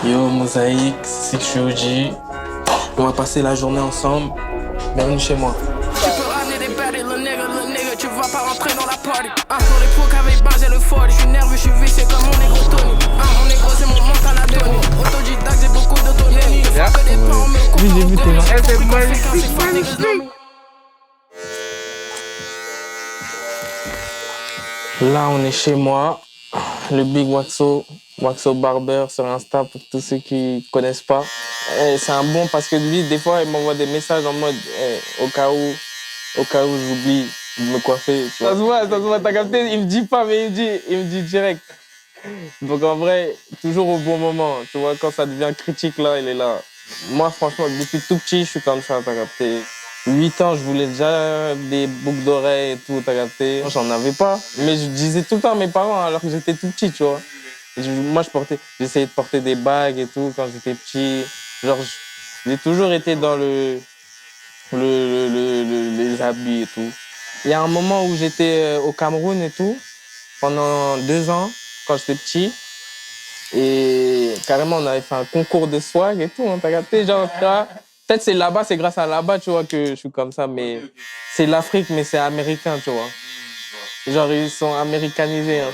Yo, Mosaïque, c'est que je suis OG. On va passer la journée ensemble. Bienvenue chez moi. Tu peux ramener des baddies, le nigga, tu vas pas rentrer dans la party. Pour les pros qu'avec basé le 40. Je suis nerveux, je suis vicieux comme mon négro Tony. Mon négro, c'est mon mental à Tony. Autodidacte, j'ai beaucoup d'autonomie. Oui, j'ai vu tes mains. C'est magnifique. Là, on est chez moi. Le Big Waxo Barber sur Insta pour tous ceux qui connaissent pas. C'est un bon parce que lui, des fois, il m'envoie des messages en mode au cas où j'oublie de me coiffer. Ça se voit, t'as capté? Il me dit pas, mais il me dit direct. Donc en vrai, toujours au bon moment. Tu vois, quand ça devient critique, là, il est là. Moi, franchement, depuis tout petit, je suis comme ça, t'as capté? 8 ans, je voulais déjà des boucles d'oreilles et tout, t'as capté? J'en avais pas. Mais je disais tout le temps à mes parents alors que j'étais tout petit, tu vois. Moi, j'essayais de porter des bagues et tout quand j'étais petit. Genre, j'ai toujours été dans les habits et tout. Il y a un moment où j'étais au Cameroun et tout, pendant 2 ans, quand j'étais petit. Et carrément, on avait fait un concours de swag et tout, hein, t'as capté? Genre, peut-être c'est là-bas, c'est grâce à là-bas, tu vois, que je suis comme ça, mais c'est l'Afrique, mais c'est américain, tu vois. Genre, ils sont américanisés, hein.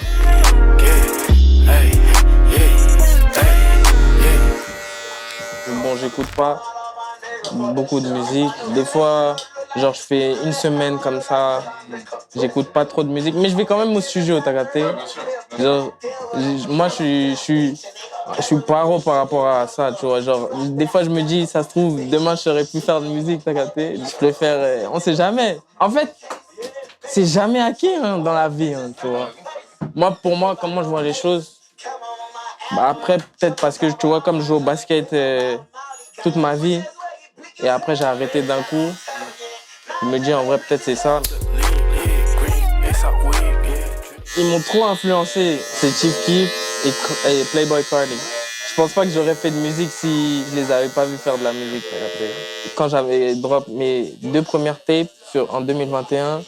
Bon, j'écoute pas beaucoup de musique. Des fois, genre, je fais une semaine comme ça, j'écoute pas trop de musique, mais je vais quand même au studio, t'as capté? Genre, moi, je suis paro par rapport à ça, tu vois. Genre, des fois, je me dis, ça se trouve, demain, je saurais plus faire de musique, t'as capté? Je préfère... on sait jamais. En fait, c'est jamais acquis hein, dans la vie, hein, tu vois. Pour moi, comment je vois les choses, bah après, peut-être parce que, tu vois, comme je joue au basket toute ma vie, et après, j'ai arrêté d'un coup, je me dis, en vrai, peut-être c'est ça. Ils m'ont trop influencé, c'est Chief Keef et Playboi Carti. Je pense pas que j'aurais fait de musique si je les avais pas vus faire de la musique. Quand j'avais drop mes 2 premières tapes en 2021,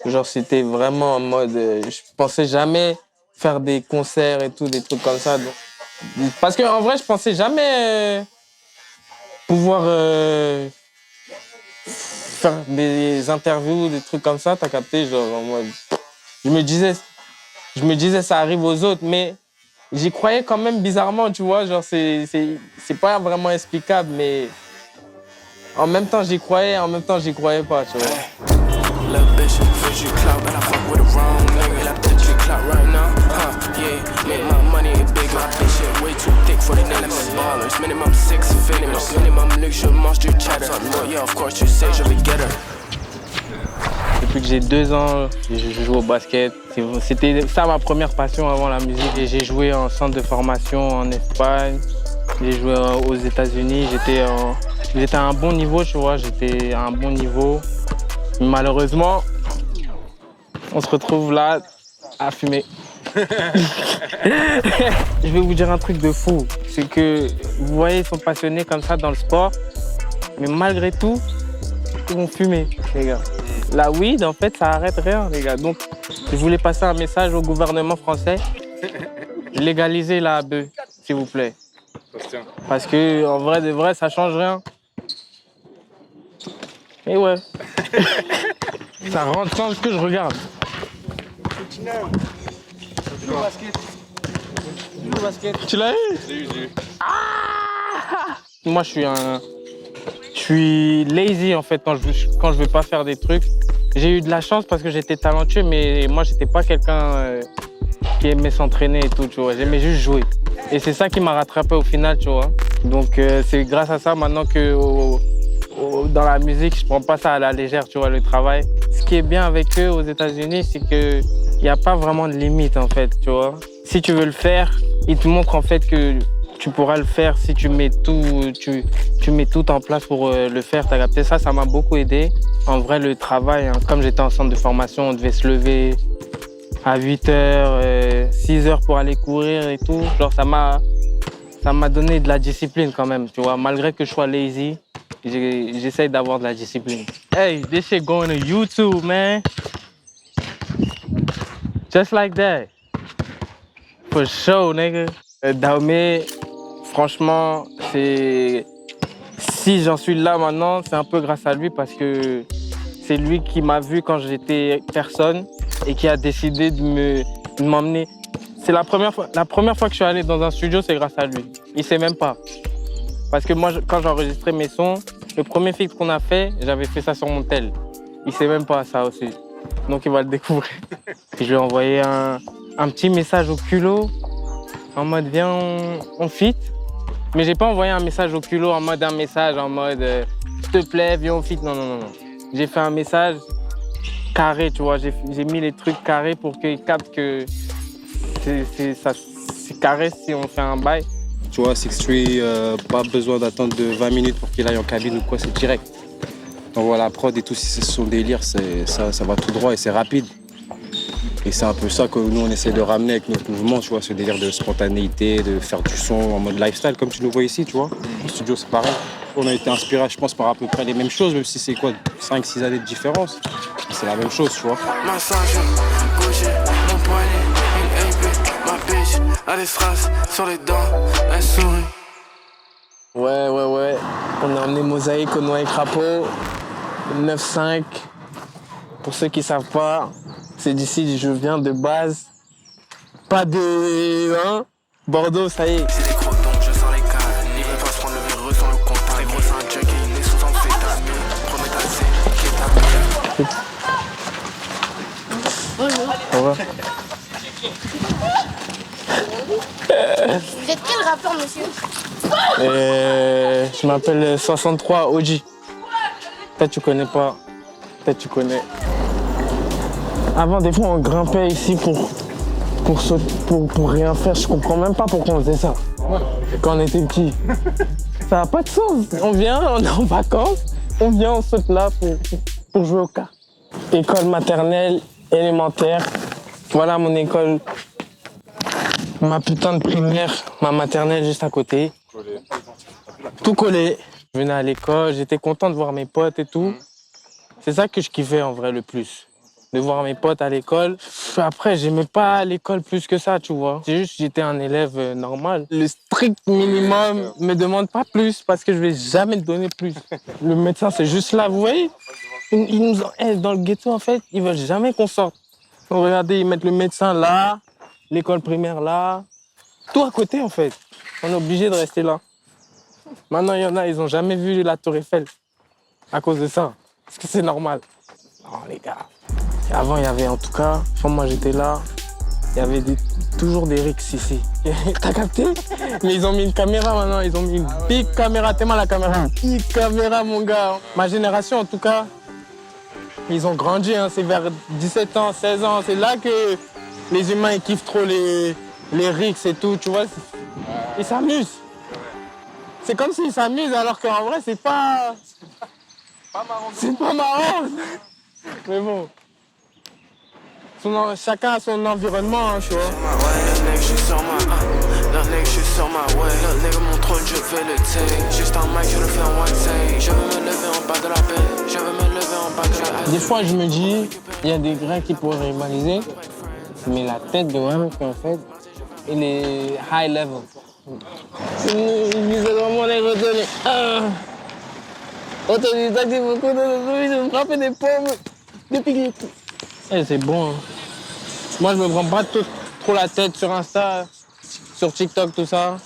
genre c'était vraiment en mode, je pensais jamais faire des concerts et tout, des trucs comme ça. Donc, parce qu'en vrai, je pensais jamais pouvoir faire des interviews, des trucs comme ça, t'as capté, genre en mode... Je me disais, ça arrive aux autres, mais j'y croyais quand même bizarrement, tu vois. Genre, c'est pas vraiment explicable, mais en même temps, j'y croyais, en même temps, j'y croyais pas, tu vois. Depuis que j'ai 2 ans, je joue au basket. C'était ça ma première passion avant la musique. Et j'ai joué en centre de formation en Espagne. J'ai joué aux États-Unis. J'étais à un bon niveau, tu vois. J'étais à un bon niveau. Malheureusement, on se retrouve là à fumer. Je vais vous dire un truc de fou. C'est que, vous voyez, ils sont passionnés comme ça dans le sport. Mais malgré tout, ils vont fumer, les gars. La weed, en fait, ça arrête rien, les gars. Donc, je voulais passer un message au gouvernement français. Légalisez la bœuf, s'il vous plaît. Parce que, en vrai, de vrai, ça change rien. Et ouais. Ça rentre sans que je regarde. Tu l'as eu? J'ai eu. Ah! Moi, je suis lazy en fait quand je veux pas faire des trucs. J'ai eu de la chance parce que j'étais talentueux, mais moi j'étais pas quelqu'un qui aimait s'entraîner et tout, tu vois. J'aimais juste jouer. Et c'est ça qui m'a rattrapé au final, tu vois. Donc c'est grâce à ça maintenant que dans la musique, je prends pas ça à la légère, tu vois, le travail. Ce qui est bien avec eux aux États-Unis, c'est que il n'y a pas vraiment de limite en fait, tu vois. Si tu veux le faire, ils te montrent en fait que tu pourras le faire si tu mets tout, tu mets tout en place pour le faire. T'as capté ça, ça m'a beaucoup aidé. En vrai, le travail, hein, comme j'étais en centre de formation, on devait se lever à 8h, 6h pour aller courir et tout. Genre, ça m'a donné de la discipline quand même, tu vois. Malgré que je sois lazy, j'essaye d'avoir de la discipline. Hey, this shit going to YouTube, man. Just like that. For sure, nigga. Dahomey, franchement, si j'en suis là maintenant, c'est un peu grâce à lui parce que c'est lui qui m'a vu quand j'étais personne et qui a décidé de m'emmener. C'est la première fois que je suis allé dans un studio, c'est grâce à lui. Il sait même pas. Parce que moi, quand j'ai enregistré mes sons, le premier feat qu'on a fait, j'avais fait ça sur mon tel. Il sait même pas ça aussi. Donc il va le découvrir. Je lui ai envoyé un petit message au culot en mode viens, on feat. Mais j'ai pas envoyé un message au culot en mode s'il te plaît, viens on feat. Non. J'ai fait un message carré, tu vois. J'ai mis les trucs carrés pour qu'il capte que c'est carré si on fait un bail. Tu vois, 6-3, pas besoin d'attendre de 20 minutes pour qu'il aille en cabine ou quoi, c'est direct. Donc voilà, la prod et tout, si c'est son délire, ça va tout droit et c'est rapide. Et c'est un peu ça que nous, on essaie de ramener avec notre mouvement, tu vois, ce délire de spontanéité, de faire du son en mode lifestyle, comme tu nous vois ici, tu vois. Au studio, c'est pareil. On a été inspiré, je pense, par à peu près les mêmes choses, même si c'est quoi, 5-6 années de différence. C'est la même chose, tu vois. Massage, gaucher, mon poignet, une épée, ma bitch, a des strass sur les dents, elle sourit. Ouais. On a emmené Mosaïque au Noyer Crapaud, 9-5. Pour ceux qui savent pas, c'est d'ici, je viens de base. Pas de... Bordeaux, ça y est. C'est des gros donc je sens les cannes. Ils veulent pas se prendre le verreux sans le contact. Les gros c'est un junkie, il est sous amphétamine. Promets ta c'est kétamine. Au revoir. Vous êtes quel rappeur, monsieur? Je m'appelle 63 OG. Peut-être tu connais pas. Peut-être tu connais. Avant, des fois, on grimpait ici pour rien faire. Je comprends même pas pourquoi on faisait ça. Quand on était petit. Ça n'a pas de sens. On vient, on est en vacances. On vient, on saute là pour jouer au cartes. École maternelle, élémentaire. Voilà mon école. Ma putain de primaire, ma maternelle juste à côté. Tout collé. Je venais à l'école, j'étais content de voir mes potes et tout. C'est ça que je kiffais en vrai le plus. De voir mes potes à l'école. Après, j'aimais pas l'école plus que ça, tu vois. C'est juste que j'étais un élève normal. Le strict minimum me demande pas plus parce que je vais jamais te donner plus. Le médecin, c'est juste là, vous voyez. Ils nous dans le ghetto, en fait, ils veulent jamais qu'on sorte. Donc, regardez, ils mettent le médecin là, l'école primaire là, tout à côté, en fait. On est obligé de rester là. Maintenant, il y en a, ils ont jamais vu la Tour Eiffel à cause de ça. Parce que c'est normal. Non, les gars. Et avant, il y avait, en tout cas, quand moi j'étais là, il y avait toujours des rixes ici. T'as capté? Mais ils ont mis une caméra maintenant, ils ont mis une big caméra. T'es mal la caméra? Big caméra, mon gars. Ma génération, en tout cas, ils ont grandi, hein. C'est vers 17 ans, 16 ans. C'est là que les humains, ils kiffent trop les rixes et tout, tu vois. Ils s'amusent. C'est comme s'ils s'amusent alors qu'en vrai, c'est pas marrant. C'est pas marrant. Mais bon. Chacun a son environnement, hein, tu vois. Ouais, je suis sur ma way. Le nègre, mon trône, je vais le take. Juste un mic, je le fais en one take. Je veux me lever en bas de la paix. Des fois, je me dis, il y a des Grecs qui pourraient rivaliser, mais la tête de Wham, en fait, il est high level. Il disait vraiment les retenus. Autodidacte, il beaucoup de frapper des pommes depuis qu'il est tout. C'est bon. Hein. Moi, je me prends pas trop la tête sur Insta, sur TikTok, tout ça.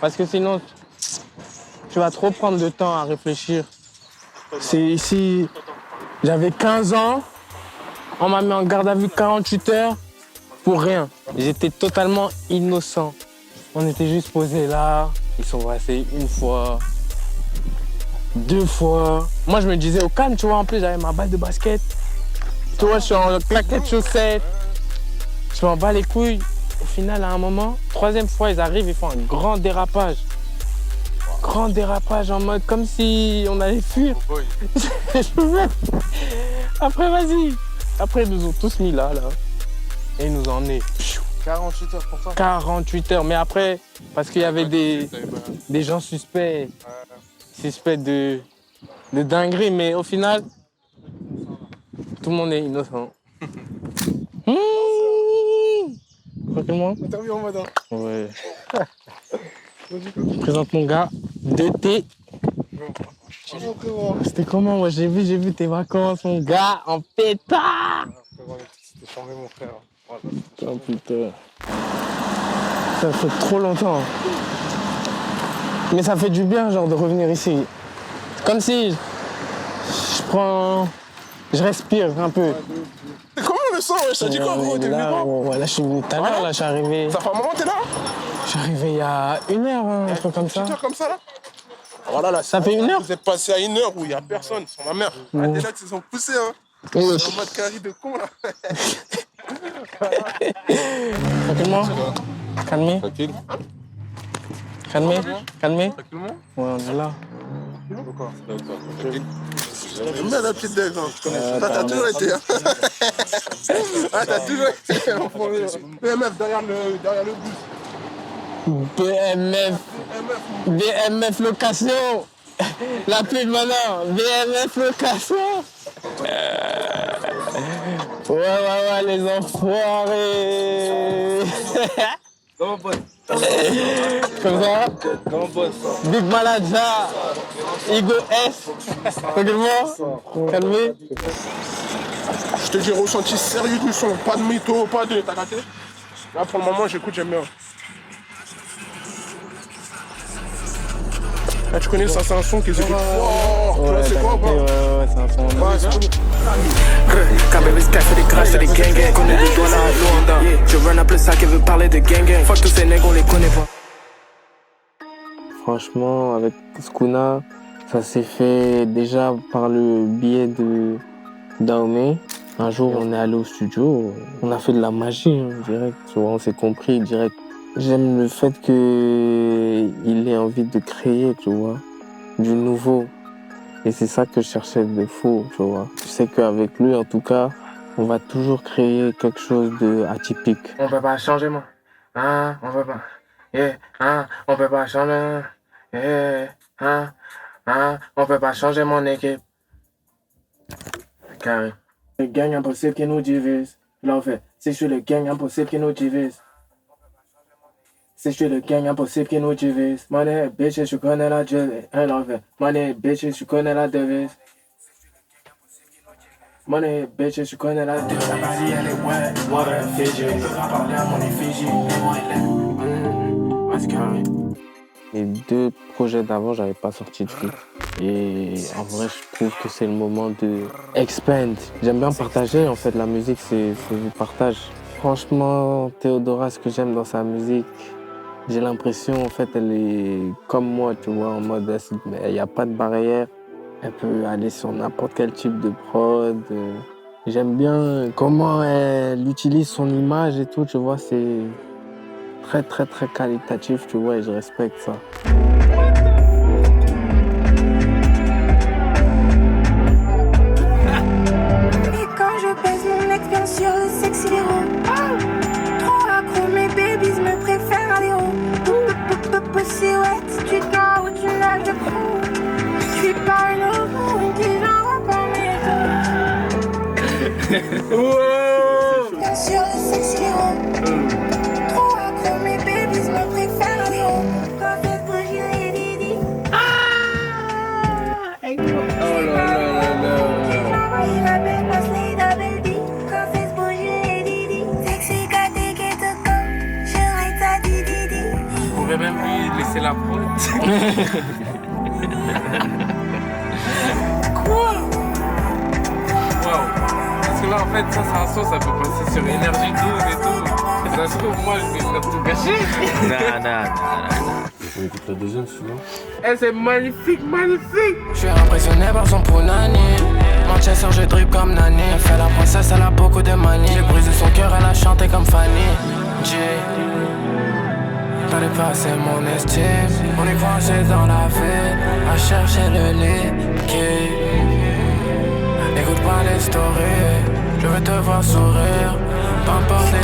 Parce que sinon, tu vas trop prendre de temps à réfléchir. C'est ici, j'avais 15 ans, on m'a mis en garde à vue 48 heures pour rien. J'étais totalement innocent. On était juste posés là, ils sont passés une fois, 2 fois. Moi, je me disais au calme, tu vois, en plus, j'avais ma balle de basket. Tu vois, je suis en claquette chaussette. Je m'en bats les couilles. Au final, à un moment, 3e fois, ils arrivent, ils font un grand dérapage. Grand dérapage en mode comme si on allait fuir. Après, vas-y. Après, ils nous ont tous mis là. Et ils nous ont emmenés. 48 heures pour ça? 48 heures. Mais après, parce qu'il y avait des gens suspects. Suspects de dinguerie. Mais au final, tout le monde est innocent. Tranquillement. Interview en mode. Ouais. Je présente mon gars, 2T. C'était comment? Moi j'ai vu tes vacances, mon gars, en pétard. C'était chambé mon frère. Oh putain. Ça fait trop longtemps. Mais ça fait du bien, genre, de revenir ici. Comme si je respire un peu. Comment le sang? Ça dit quoi, gros? T'es venu quand? Là, je suis venu tout à l'heure, là, je suis arrivé. Ça fait un moment que t'es là? Je suis arrivé il y a 1 heure, hein, un truc comme ça. 1 heure comme ça, là? Voilà, là, Ça fait 1 heure? Vous êtes passé à 1 heure où il n'y a personne, sur ma mère. Ah, t'es là, ils se sont poussés, hein. Oui. En mode carré de con, là. Tranquillement. Calmez. Tranquille. Calmez. Calmez. Tranquillement? Ouais, on est là. D'accord. J'aime bien la petite deck, hein. Ça, t'as toujours été, hein. Ah, t'as toujours été, en premier. PMF derrière le bus. BMF Location. La pub maintenant. BMF Location. Ouais, les enfoirés. Comment boss? Comme ça. Comment boss? Big Malaja. Igo S. Tranquillement. Calmez. Je te dis, ressenti sérieux du son. Pas de mytho, pas de. T'as capté? Là, pour le moment, j'écoute, j'aime bien. Là, tu connais ça, c'est un son qui écoute fort. Tu vois, c'est quoi, quoi? Ouais, c'est un son. Ouais, c'est cool. Quand bébé Sky fait des crashs, c'est des gang-gang. Connais les doigts là, Luanda. Je run up le sac et veut parler de gang-gang. Fuck tous ces nègres, on les connaît pas. Franchement, avec Skuna, ça s'est fait déjà par le biais de Dahomey. Un jour, on est allé au studio, on a fait de la magie, hein, direct. Tu vois, on s'est compris direct. J'aime le fait qu'il ait envie de créer, tu vois, du nouveau. Et c'est ça que je cherchais de faux, tu vois. Je sais qu'avec lui, en tout cas, on va toujours créer quelque chose d'atypique. On peut pas changer, moi. Hein, on peut pas. Hein, on peut pas changer. Hein, on peut pas changer mon équipe. Carré. Le gang impossible qui nous divise. Là, on fait, si je suis le gang impossible qui nous divise. Si je suis le gang impossible qui nous divise. Money, bitches, je connais la devise. Là, on fait, money, bitches, je connais la devise. Money, bitches, je connais la devise. La balie, elle est wet, water, Fiji. Je vais parler à mon effigie. Vas-y, carré. Les 2 projets d'avant, j'avais pas sorti de truc. Et en vrai, je trouve que c'est le moment de expand. J'aime bien partager, en fait, la musique, c'est du partage. Franchement, Théodora, ce que j'aime dans sa musique, j'ai l'impression, en fait, elle est comme moi, tu vois, en mode, il n'y a pas de barrière. Elle peut aller sur n'importe quel type de prod. J'aime bien comment elle utilise son image et tout, tu vois, c'est très, très, très qualitatif, tu vois, et je respecte ça. Et quand je pèse mon ex, bien sûr, le sexe il est rond. Trop accro, mes babies me préfèrent à l'héros. Silhouette, tu dors ou tu nages de crew. J'suis pas une homme qui n'envoie pas mes dos. Bien sûr, le sexe il est rond. Trop accro, mes babies me préfèrent à l'héros. Quand fait bouger les Didi. Oh là là là là. Il m'appelle pas Slay Double D. Quand fait bouger les Didi. Sexy gâté qui te comme. Je rate ta Didi. Vous pouvez même lui laisser la prod. Quoi? Waouh. Parce que là, en fait, ça, c'est un son, ça peut passer sur énergie 12 et tout. Et ça se trouve, moi, je vais faire tout gâcher. Non. On écoute la deuxième, sinon. Eh, c'est magnifique, magnifique. Je suis impressionné par son punani. Manchester, je drip comme Nani. Elle fait la princesse, elle a beaucoup de manie. J'ai brisé son cœur, elle a chanté comme Fanny. J. T'allais passer mon estime. On est coincé dans la ville, à chercher le liquide. Écoute pas les stories, je veux te voir sourire. Peu importe les